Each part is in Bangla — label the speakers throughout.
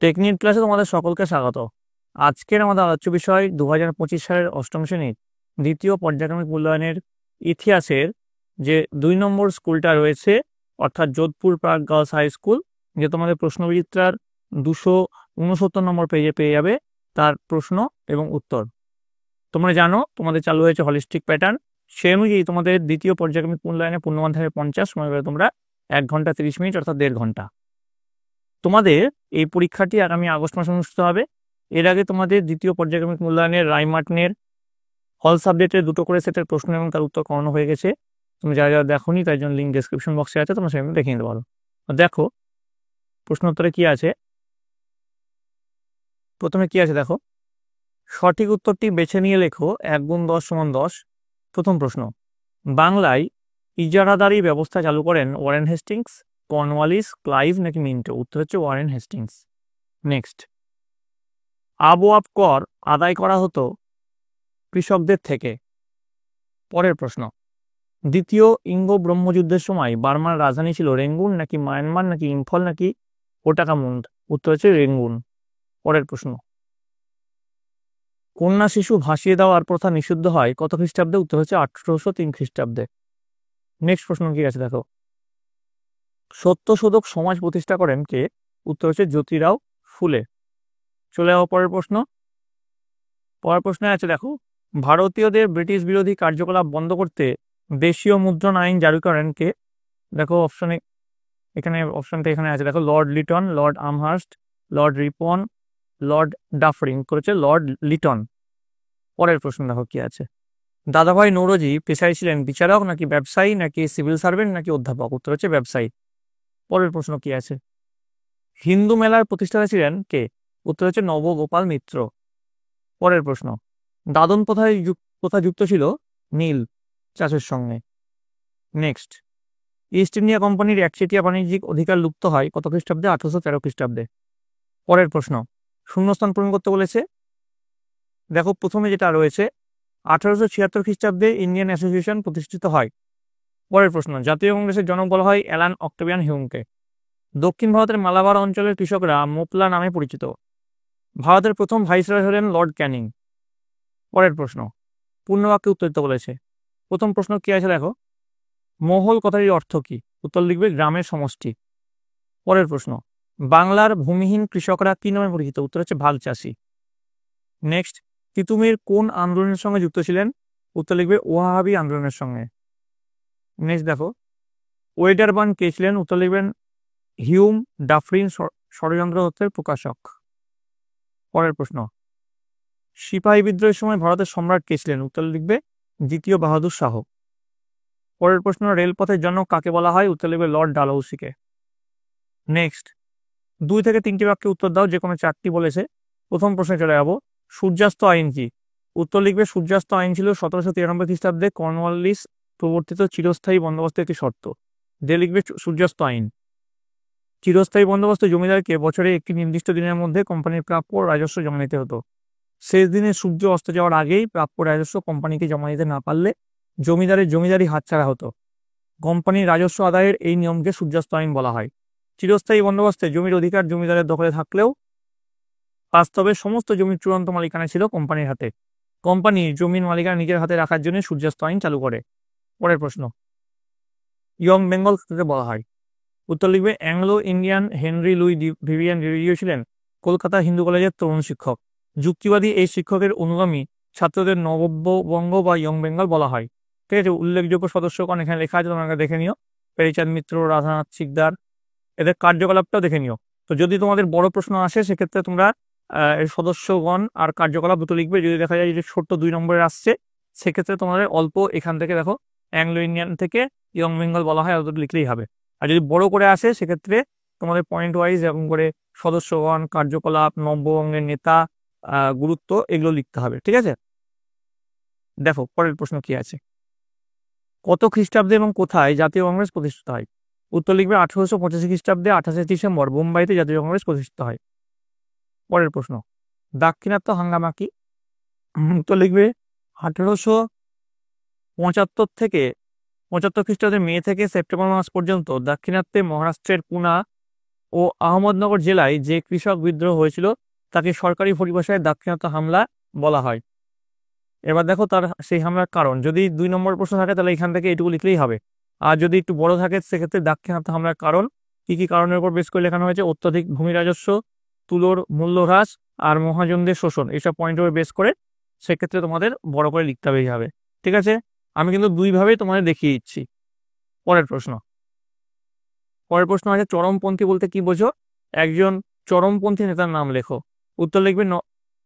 Speaker 1: টেকনিক ক্লাসে তোমাদের সকলকে স্বাগত। আজকের আমাদের আলোচ্য বিষয় 2025 সালের অষ্টম শ্রেণীর দ্বিতীয় পর্যায়ক্রমিক মূল্যায়নের ইতিহাসের যে 2 নম্বর স্কুলটা রয়েছে, অর্থাৎ যোধপুর প্রাক গার্লস হাই স্কুল, যে তোমাদের প্রশ্নবিচিত্রার 269 নম্বর পেজে পেয়ে যাবে তার প্রশ্ন এবং উত্তর। তোমরা জানো তোমাদের চালু হয়েছে হলিস্টিক প্যাটার্ন, সে অনুযায়ী তোমাদের দ্বিতীয় পর্যায়ক্রমিক মূল্যায়নে পূর্ণমান থাকে 50, সময় পাবে তোমরা 1 ঘন্টা 30 মিনিট, অর্থাৎ 1.5 ঘন্টা। তোমাদের এই পরীক্ষাটি আগামী আগস্ট মাসে অনুষ্ঠিত হবে। এর আগে তোমাদের দ্বিতীয় পর্যায়ক্রমিক মূল্যায়নের রাইমার্টিনের হল সাবজেক্টের 2টো করে সেটের প্রশ্ন এবং তার উত্তর করানো হয়ে গেছে। তুমি যারা যারা দেখোনি তাই জন্য লিঙ্ক ডেসক্রিপশন বক্সে আছে, তোমরা সেখানে দেখে নিতে পারো। দেখো প্রশ্ন উত্তরে কি আছে। প্রথমে কি আছে দেখো, সঠিক উত্তরটি বেছে নিয়ে লেখো 1 গুণ 10 সমান 10। প্রথম প্রশ্ন, বাংলায় ইজারাদারি ব্যবস্থা চালু করেন ওয়ারেন হেস্টিংস, কর্নওয়ালিস, ক্লাইভ নাকি মিন্টো? উত্তর হচ্ছে ওয়ারেন হেস্টিংস। নেক্সট, আবওয়াব কর আদায় করা হতো কৃষকদের থেকে। পরের প্রশ্ন, দ্বিতীয় ইঙ্গ ব্রহ্মযুদ্ধের সময় বার্মার রাজধানী ছিল রেঙ্গুন নাকি মায়ানমার নাকি ইম্ফল নাকি ওটাকামুন্ড? উত্তর হচ্ছে রেঙ্গুন। পরের প্রশ্ন, কন্যা শিশু ভাসিয়ে দেওয়ার প্রথা নিষিদ্ধ হয় কত খ্রিস্টাব্দে? উত্তর হচ্ছে 1803 খ্রিস্টাব্দে। নেক্সট প্রশ্ন কি আছে দেখো, সত্যশোধক সমাজ প্রতিষ্ঠা করেন কে? উত্তর হচ্ছে জ্যোতিরাও ফুলে। চলে যাওয়া পরের প্রশ্ন। পরের প্রশ্নে আছে দেখো, ভারতীয়দের ব্রিটিশ বিরোধী কার্যকলাপ বন্ধ করতে দেশীয় মুদ্রণ আইন জারি করেন কে? দেখো অপশনে, এখানে অপশনটা এখানে আছে দেখো, Lord Liton, Lord Amherst, Lord Ripon, Lord Dufferin. করেছে লর্ড লিটন। পরের প্রশ্ন দেখো কি আছে, দাদাভাই নৌরোজি পেশায় ছিলেন বিচারক নাকি ব্যবসায়ী নাকি সিভিল সার্ভেন্ট নাকি অধ্যাপক? উত্তর হচ্ছে ব্যবসায়ী। পরের প্রশ্ন কি আছে, হিন্দু মেলার প্রতিষ্ঠাতা ছিলেন কে? উত্তর হচ্ছে নবগোপাল মিত্র। পরের প্রশ্ন, দাদন প্রথা যুক্ত ছিল নীল চাষের সঙ্গে। নেক্সট, ইস্ট ইন্ডিয়া কোম্পানির একচেটিয়া বাণিজ্যিক অধিকার লুপ্ত হয় কত খ্রিস্টাব্দে? 1813 খ্রিস্টাব্দে। পরের প্রশ্ন, শূন্যস্থান পূরণ করতে বলেছে। দেখো প্রথমে যেটা রয়েছে, 1876 খ্রিস্টাব্দে ইন্ডিয়ান অ্যাসোসিয়েশন প্রতিষ্ঠিত হয়। পরের প্রশ্ন, জাতীয় কংগ্রেসের জনক বলা হয় অ্যালান অক্টেভিয়ান হিউমকে। দক্ষিণ ভারতের মালাবার অঞ্চলের কৃষকরা মোপলা নামে পরিচিত। ভারতের প্রথম ভাইসরয় হলেন লর্ড ক্যানিং। পরের প্রশ্ন, পূর্ণবাক্যে উত্তর দিতে বলেছে। প্রথম প্রশ্ন কি আছে দেখো, মহল কথাটির অর্থ কি? উত্তর লিখবে গ্রামের সমষ্টি। পরের প্রশ্ন, বাংলার ভূমিহীন কৃষকরা কি নামে পরিচিত? উত্তর হচ্ছে ভাগ চাষি। নেক্সট, তিতুমির কোন আন্দোলনের সঙ্গে যুক্ত ছিলেন? উত্তর লিখবে ওয়াহাবি আন্দোলনের সঙ্গে। নেক্সট দেখো, ওয়েডারবার্ন কে ছিলেন? উত্তর লিখবেন হিউম ডাফরিন ষড়যন্ত্র তত্ত্বের প্রকাশক। পরের প্রশ্ন, সিপাহী বিদ্রোহের সময় ভারতের সম্রাট কে ছিলেন? উত্তর লিখবে দ্বিতীয় বাহাদুর শাহ। পরের প্রশ্ন, রেলপথের জনক কাকে বলা হয়? উত্তর লিখবে লর্ড ডালহৌসিকে। নেক্সট, 2 থেকে 3টি বাক্যে উত্তর দাও, যে কোনো 4টি বলেছে। প্রথম প্রশ্নে চলে যাবো, সূর্যাস্ত আইন কি? উত্তর লিখবে সূর্যাস্ত আইন ছিল 1793 খ্রিস্টাব্দে কর্নওয়ালিস প্রবর্তিত চিরস্থায়ী বন্দোবস্তের একটি শর্ত। যে লিখবে সূর্যাস্ত আইন। চিরস্থায়ী বন্দোবস্ত জমিদারকে বছরে একটি নির্দিষ্ট দিনের মধ্যে কোম্পানির প্রাপ্য রাজস্ব জমা দিতে হতো। শেষ দিনে সূর্য অস্ত যাওয়ার আগেই প্রাপ্য রাজস্ব কোম্পানিকে জমা দিতে না পারলে জমিদারের জমিদারি হাতছাড়া হতো। কোম্পানির রাজস্ব আদায়ের এই নিয়মকে সূর্যাস্ত আইন বলা হয়। চিরস্থায়ী বন্দোবস্তে জমির অধিকার জমিদারের দখলে থাকলেও বাস্তবে সমস্ত জমির চূড়ান্ত মালিকানা ছিল কোম্পানির হাতে। কোম্পানি জমির মালিকানা নিজের হাতে রাখার জন্য সূর্যাস্ত আইন চালু করে। পরের প্রশ্ন, ইয়ং বেঙ্গল কাকে বলা হয়? উত্তর লিখবে Anglo Indian Henry Louis Vivian রিডিও ছিলেন কলকাতা হিন্দু কলেজের তরুণ শিক্ষক। যুক্তিবাদী এই শিক্ষকের অনুগামী ছাত্রদের নববঙ্গ বা ইয়ং বেঙ্গল বলা হয়। ঠিক আছে, উল্লেখযোগ্য সদস্যগণ এখানে লেখা আছে, তোমরা দেখে নিও। পেরিচাঁদ মিত্র, রাধানাথ শিকদার, এদের কার্যকলাপটাও দেখে নিও। তো যদি তোমাদের বড় প্রশ্ন আসে সেক্ষেত্রে তোমরা এর সদস্যগণ আর কার্যকলাপ দুটো লিখবে। যদি দেখা যায় যে ছোট্ট 2 নম্বরে আসছে, সেক্ষেত্রে তোমাদের অল্প এখান থেকে দেখো অ্যাংলো ইন্ডিয়ান থেকে ইয়ং বেঙ্গল বলা হয়, অতটা লিখলেই হবে। আর যদি বড় করে আসে সেক্ষেত্রে তোমাদের পয়েন্ট ওয়াইজ এরকম করে সদস্যগণ, কার্যকলাপ, নববঙ্গের নেতা, গুরুত্ব, এগুলো লিখতে হবে। ঠিক আছে, দেখো পরের প্রশ্ন কি আছে, কত খ্রিস্টাব্দে এবং কোথায় জাতীয় কংগ্রেস প্রতিষ্ঠিত হয়? উত্তর লিখবে 1885 খ্রিস্টাব্দে 28শে ডিসেম্বর বোম্বাইতে জাতীয় কংগ্রেস প্রতিষ্ঠিত হয়। পরের প্রশ্ন, দাক্ষিণাত্য হাঙ্গামা কি? উত্তর লিখবে 1875 থেকে 75 খ্রিস্টাব্দের মে থেকে সেপ্টেম্বর মাস পর্যন্ত দাক্ষিণাত্যে মহারাষ্ট্রের পুনা, ও আহমদনগর জেলায় যে কৃষক বিদ্রোহ হয়েছিল তাকে সরকারি পরিভাষায় দাক্ষিণাত্য হামলা বলা হয়। এবার দেখো তার সেই হামলার কারণ, যদি 2 নম্বর প্রশ্ন থাকে তাহলে এখান থেকে এটুকু লিখলেই হবে। আর যদি একটু বড় থাকে সেক্ষেত্রে দাক্ষিণাত্য হামলার কারণ কি কি কারণের উপর বেশ করে লেখানো হয়েছে, অত্যধিক ভূমি রাজস্ব, তুলোর মূল্য হ্রাস, আর মহাজনদের শোষণ, এইসব পয়েন্টের উপর বেশ করে সেক্ষেত্রে তোমাদের বড় করে লিখতে হবে। ঠিক আছে, আমি কিন্তু দুইভাবেই তোমাদের দেখিয়ে দিচ্ছি। পরের প্রশ্ন আছে চরমপন্থী বলতে কি বোঝো? একজন চরমপন্থী নেতার নাম লেখো। উত্তর লিখবে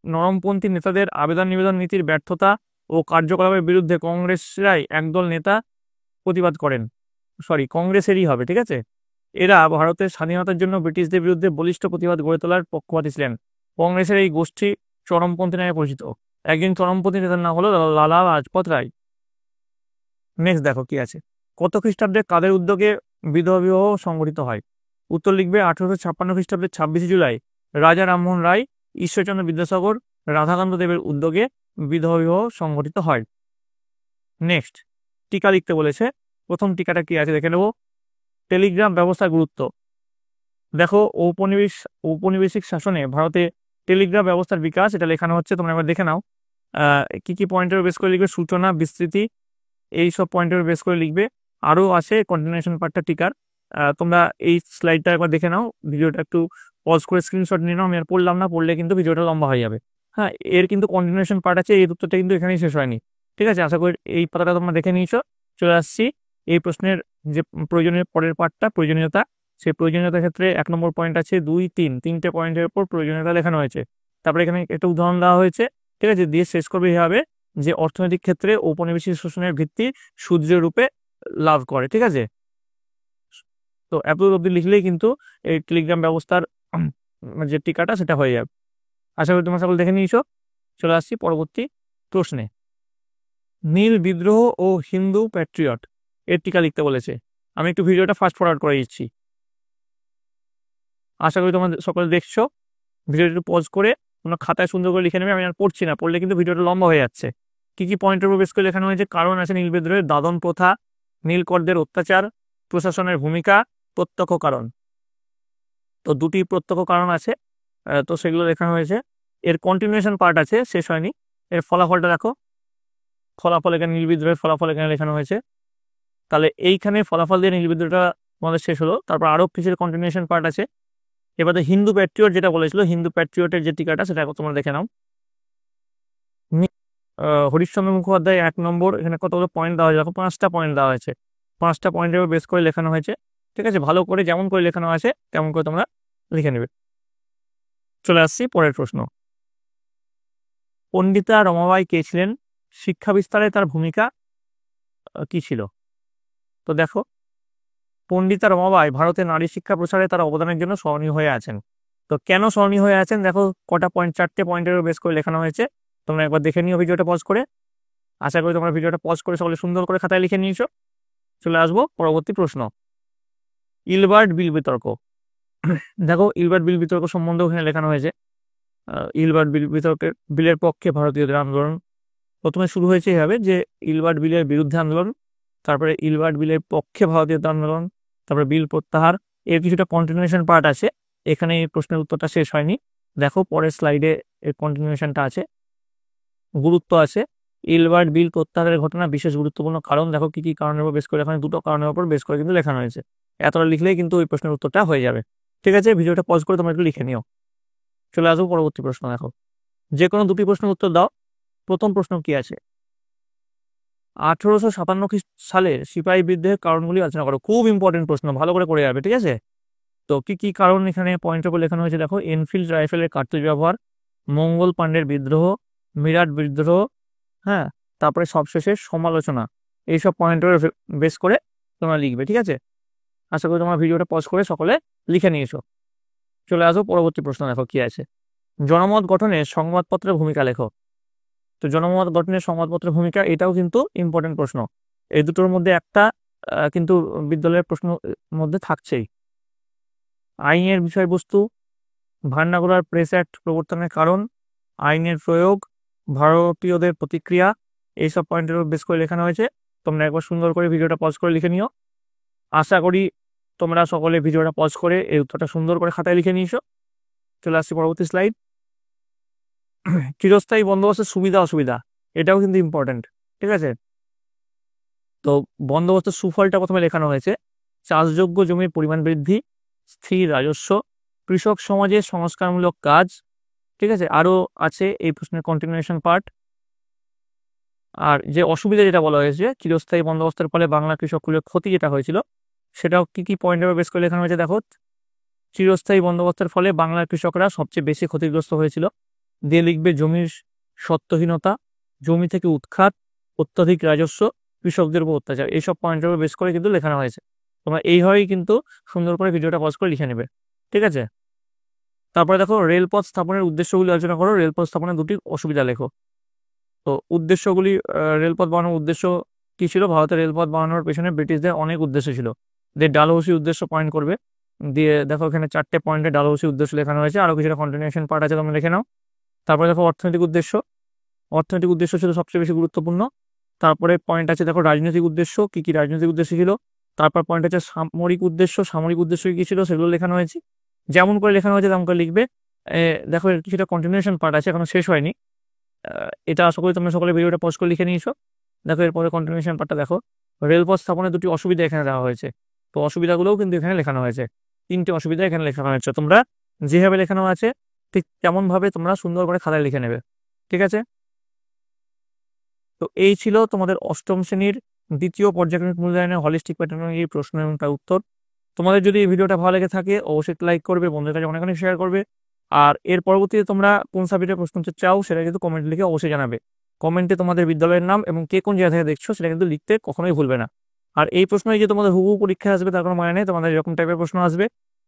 Speaker 1: নরমপন্থী নেতাদের আবেদন নিবেদন নীতির ব্যর্থতা ও কার্যকলাপের বিরুদ্ধে কংগ্রেসরাই একদল নেতা প্রতিবাদ করেন। কংগ্রেসেরই হবে, ঠিক আছে। এরা ভারতের স্বাধীনতার জন্য ব্রিটিশদের বিরুদ্ধে বলিষ্ঠ প্রতিবাদ গড়ে তোলার পক্ষপাতী ছিলেন। কংগ্রেসের এই গোষ্ঠী চরমপন্থী নামে পরিচিত। একজন চরমপন্থী নেতার নাম হলো লালা লাজপত রায়। নেক্সট দেখো কি আছে, কত খ্রিস্টাব্দে কাদের উদ্যোগে বিধবা বিবাহ সংগঠিত হয়? উত্তর লিখবে 1856 খ্রিস্টাব্দের 26 জুলাই রাজা রামমোহন রায়, ঈশ্বরচন্দ্র বিদ্যাসাগর, রাধাকান্ত দেবের উদ্যোগে বিধবা বিবাহ সংগঠিত হয়। নেক্সট টিকা লিখতে বলেছে। প্রথম টিকাটা কি আছে দেখে নেব। টেলিগ্রাম ব্যবস্থার গুরুত্ব। দেখো ঔপনিবেশিক শাসনে ভারতে টেলিগ্রাফ ব্যবস্থার বিকাশ, এটা লেখানো হচ্ছে, তোমরা একবার দেখে নাও। কি কি পয়েন্টের বেস করে লিখবে, সূচনা, বিস্তৃতি, এই সব পয়েন্টের বেস করে লিখবে। আরও আছে কন্টিনিউশন পার্টটা টিকার, তোমরা এই স্লাইডটা একবার দেখে নাও, ভিডিওটা একটু পজ করে স্ক্রিনশট নিয়ে নাও। আমি আর পড়লাম না, পড়লে কিন্তু ভিডিওটা লম্বা হয়ে যাবে। হ্যাঁ, এর কিন্তু কন্টিনিউশন পার্ট আছে, এই উত্তরটা কিন্তু এখানেই শেষ হয়নি। ঠিক আছে, আশা করি এই পাতাটা তোমরা দেখে নিয়েছো। চলে আসছি এই প্রশ্নের যে প্রয়োজনীয় পরের পার্টটা, প্রয়োজনীয়তা। সেই প্রয়োজনীয়তার ক্ষেত্রে 1 নম্বর পয়েন্ট আছে, 2, 3, 3টে পয়েন্টের উপর প্রয়োজনীয়তা লেখানো হয়েছে। তারপরে এখানে একটা উদাহরণ দেওয়া হয়েছে, ঠিক আছে, দিয়ে শেষ করবে এভাবে যে অর্থনৈতিক ক্ষেত্রে ঔপনিবেশিক শোষণের ভিত্তি সূর্যের রূপে লাভ করে। ঠিক আছে, তো এত অব্দি লিখলেই কিন্তু এই টেলিগ্রাম ব্যবস্থার যে টিকাটা সেটা হয়ে যাবে। আশা করি তোমরা সকল দেখে নিয়েছো। চলে আসছি পরবর্তী প্রশ্নে। নীল বিদ্রোহ ও হিন্দু প্যাট্রিয়ট এর টিকা লিখতে বলেছে। আমি একটু ভিডিওটা ফাস্ট ফরওয়ার্ড করে দিচ্ছি, আশা করি তোমরা সকলে দেখছো। ভিডিওটা একটু পজ করে তোমরা খাতায় সুন্দর করে লিখে নেবে, আমি আর পড়ছি না, পড়লে কিন্তু ভিডিওটা লম্বা হয়ে যাচ্ছে। কি কি পয়েন্টের উপর বেস করে লেখানো হয়েছে? কারণ আছে নীল বিদ্রোহের, দাদন প্রথা, নীলকরদের অত্যাচার, প্রশাসনের ভূমিকা, প্রত্যক্ষ কারণ। তো 2টি প্রত্যক্ষ কারণ আছে, তো সেগুলো লেখানো হয়েছে। এর কন্টিনিউশন পার্ট আছে, শেষ হয়নি। এর ফলাফলটা দেখো, ফলাফল এখানে নীল বিদ্রোহের ফলাফল এখানে লেখানো হয়েছে। তাহলে এইখানে ফলাফল দিয়ে নীল বিদ্রোহটা আমাদের শেষ হলো। তারপর আরও কিছুর কন্টিনিউশন পার্ট আছে। এবারে হিন্দু প্যাট্রিয়ট যেটা বলেছিল, হিন্দু প্যাট্রিয়টের যে টিকাটা সেটা তোমরা দেখে নাও। হরিশ্চন্দ্র মুখোপাধ্যায় 1 নম্বর, এখানে কতগুলো পয়েন্ট দেওয়া হয়েছে দেখো, 5টা পয়েন্ট দেওয়া হয়েছে। 5টা পয়েন্টের উপর বেস করে লেখানো হয়েছে। ঠিক আছে, ভালো করে যেমন করে লেখানো আছে তেমন করে তোমরা লিখে নেবে। চলে আসছি পরের প্রশ্ন। পণ্ডিতা রমাবাই কে ছিলেন? শিক্ষা বিস্তারে তার ভূমিকা কি ছিল? তো দেখো, পণ্ডিতা রমাবাই ভারতের নারী শিক্ষা প্রসারে তার অবদানের জন্য স্মরণীয় হয়ে আছেন। তো কেন স্মরণীয় হয়ে আছেন দেখো, কটা পয়েন্ট, 4টে পয়েন্টের উপর বেস করে লেখানো হয়েছে। তোমরা একবার দেখে নিও ভিডিওটা পজ করে। আশা করি তোমরা ভিডিওটা পজ করে সকলে সুন্দর করে খাতায় লিখে নিয়েছো। চলে আসবো পরবর্তী প্রশ্ন, ইলবার্ট বিল বিতর্ক। দেখো, ইলবার্ট বিল বিতর্ক সম্বন্ধেও এখানে লেখানো হয়েছে। ইলবার্ট বিলের পক্ষে ভারতীয়দের আন্দোলন প্রথমে শুরু হয়েছে এভাবে যে ইলবার্ট বিলের বিরুদ্ধে আন্দোলন, তারপরে ইলবার্ট বিলের পক্ষে ভারতীয়দের আন্দোলন, তারপরে বিল প্রত্যাহার। এর কিছুটা কন্টিনিউশন পার্ট আছে, এখানে এই প্রশ্নের উত্তরটা শেষ হয়নি। দেখো পরের স্লাইডে এর কন্টিনিউশনটা আছে, গুরুত্ব আছে। ইলবার্ট বিল প্রত্যাহারের ঘটনা বিশেষ গুরুত্বপূর্ণ কারণ। দেখো কি কি কারণের উপর বেস করে, এখানে 2টো কারণের উপর বেস করে কিন্তু লেখানো হয়েছে। এতটা লিখলেই কিন্তু ওই প্রশ্নের উত্তরটা হয়ে যাবে। ঠিক আছে, ভিডিওটা পজ করে তোমরা একটু লিখে নিও। চলে আসবো পরবর্তী প্রশ্ন। দেখো, যে কোনো 2টি প্রশ্নের উত্তর দাও। প্রথম প্রশ্ন কি আছে, 1857 সালের সিপাহী বিদ্রোহের কারণগুলি আলোচনা করো। খুব ইম্পর্টেন্ট প্রশ্ন, ভালো করে যাবে। ঠিক আছে, তো কি কি কারণ এখানে পয়েন্টের উপর লেখানো হয়েছে দেখো, এনফিল্ড রাইফেলের কার্তুজ ব্যবহার, মঙ্গল পাণ্ডের বিদ্রোহ, মিরাট বিদ্রোহ, হ্যাঁ, তারপরে সবশেষে সমালোচনা। এইসব পয়েন্টের বেস করে তোমরা লিখবে। ঠিক আছে, আশা করি তোমরা ভিডিওটা পজ করে সকলে লিখে নিয়েছো। চলে আসো পরবর্তী প্রশ্ন। দেখো কি আছে, জনমত গঠনে সংবাদপত্রের ভূমিকা লেখো। তো জনমত গঠনের সংবাদপত্রের ভূমিকা, এটাও কিন্তু ইম্পর্টেন্ট প্রশ্ন। এই দুটোর মধ্যে একটা কিন্তু বিদ্যালয়ের প্রশ্ন মধ্যে থাকছেই। আইনের বিষয়বস্তু, ভার্নাকুলার প্রেস অ্যাক্ট প্রবর্তনের কারণ, আইনের প্রয়োগ, ভারতীয়দের প্রতিক্রিয়া, এইসব পয়েন্টের উপর বেস করে লেখানো হয়েছে। তোমরা একবার সুন্দর করে ভিডিওটা পজ করে লিখে নিও। আশা করি তোমরা সকলে ভিডিওটা পজ করে এই উত্তরটা সুন্দর করে খাতায় লিখে নিয়েছো। চলে আসছি পরবর্তী স্লাইড। চিরস্থায়ী বন্দোবস্তের সুবিধা অসুবিধা, এটাও কিন্তু ইম্পর্টেন্ট, ঠিক আছে। তো বন্দোবস্তের সুফলটা প্রথমে লেখানো হয়েছে, চাষযোগ্য জমির পরিমাণ বৃদ্ধি, স্থির রাজস্ব, কৃষক সমাজের সংস্কারমূলক কাজ, ঠিক আছে। আরও আছে এই প্রশ্নের কন্টিনিউশন পার্ট। আর যে অসুবিধা যেটা বলা হয়েছে, চিরস্থায়ী বন্দোবস্তের ফলে বাংলা কৃষকগুলোর ক্ষতি যেটা হয়েছিল, সেটাও কি পয়েন্টের উপর বেস করে লেখানো হয়েছে দেখো। চিরস্থায়ী বন্দোবস্তের ফলে বাংলার কৃষকরা সবচেয়ে বেশি ক্ষতিগ্রস্ত হয়েছিল। দিয়ে লিখবে জমির সত্যহীনতা, জমি থেকে উৎখাত, অত্যাধিক রাজস্ব, কৃষকদের উপর অত্যাচার। এইসব পয়েন্টের উপর বেস করে কিন্তু লেখানো হয়েছে। তোমরা এইভাবেই কিন্তু সুন্দর করে ভিডিওটা পজ করে লিখে নেবে, ঠিক আছে। তারপরে দেখো রেলপথ স্থাপনের উদ্দেশ্যগুলি আলোচনা করো, রেলপথ স্থাপনের দুটি অসুবিধা লেখো। তো উদ্দেশ্যগুলি, রেলপথ বানানোর উদ্দেশ্য কি ছিল? ভারতের রেলপথ বানানোর পেছনে ব্রিটিশদের অনেক উদ্দেশ্য ছিল। ডালহৌসি উদ্দেশ্য পয়েন্ট করবে। দিয়ে দেখো এখানে 4টে পয়েন্টে ডালহৌসি উদ্দেশ্য লেখানো হয়েছে, আরও কিছুটা কন্টিনিউশন পার্ট আছে, তোমরা লিখে নাও। তারপরে দেখো অর্থনৈতিক উদ্দেশ্য, অর্থনৈতিক উদ্দেশ্য ছিল সবচেয়ে বেশি গুরুত্বপূর্ণ। তারপরে পয়েন্ট আছে দেখো রাজনৈতিক উদ্দেশ্য, কি রাজনৈতিক উদ্দেশ্য ছিল। তারপর পয়েন্ট আছে সামরিক উদ্দেশ্য, সামরিক উদ্দেশ্য কি ছিল সেগুলো লেখানো হয়েছে। যেমন করে লেখানো হয়েছে তেমন করে লিখবে। দেখো কিছুটা কন্টিনিউশন পার্ট আছে, এখনো শেষ হয়নি। এটা আশা করি তোমরা সকলে ভিডিওটা পজ করে লিখে নিয়েছো। দেখো এরপরে কন্টিনিউশন পার্টটা দেখো, রেলপথ স্থাপনের দুটি অসুবিধা এখানে দেওয়া হয়েছে। তো অসুবিধাগুলোও কিন্তু এখানে লেখানো হয়েছে, 3টে অসুবিধা এখানে লেখানো হয়েছে। তোমরা যেভাবে লেখানো আছে ঠিক তেমনভাবে তোমরা সুন্দর করে খাতায় লিখে নেবে, ঠিক আছে। তো এই ছিল তোমাদের অষ্টম শ্রেণীর দ্বিতীয় পর্যায়ক্রমিক মূল্যায়নের হলিস্টিক প্যাটার্নের প্রশ্ন এবং তার উত্তর। তোমাদের যদি এই ভিডিওটা ভালো লেগে থাকে অবশ্যই লাইক করবে, বন্ধুদের কাছে অনেক শেয়ার করবে। আর এর পরবর্তীতে তোমরা কোন সাবজেক্টের প্রশ্ন চাও সেটা কিন্তু কমেন্ট লিখে অবশ্যই জানাবে। কমেন্টে তোমাদের বিদ্যালয়ের নাম এবং কে কোন জায়গা থেকে দেখছো সেটা কিন্তু লিখতে কখনোই ভুলবে না। আর এই প্রশ্নই যে তোমাদের হুবহু পরীক্ষা আসবে তার কোনো মানে নেই, তোমাদের এরকম টাইপের প্রশ্ন আসবে।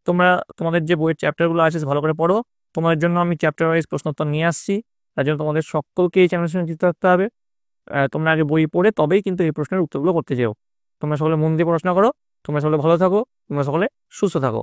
Speaker 1: তোমরা তোমাদের যে বইয়ের চ্যাপ্টারগুলো আছে ভালো করে পড়ো। তোমাদের জন্য আমি চ্যাপ্টার ওয়াইজ প্রশ্নোত্তর নিয়ে আসছি, তার জন্য তোমাদের সকলকে এই চ্যানেলের সঙ্গে যুক্ত থাকতে হবে। তোমরা আগে বই পড়ে তবেই কিন্তু এই প্রশ্নের উত্তরগুলো করতে যেও। তোমরা সকলে মন দিয়ে পড়াশোনা করো, তোমরা সকলে ভালো থাকো, তোমরা সকলে সুস্থ থাকো।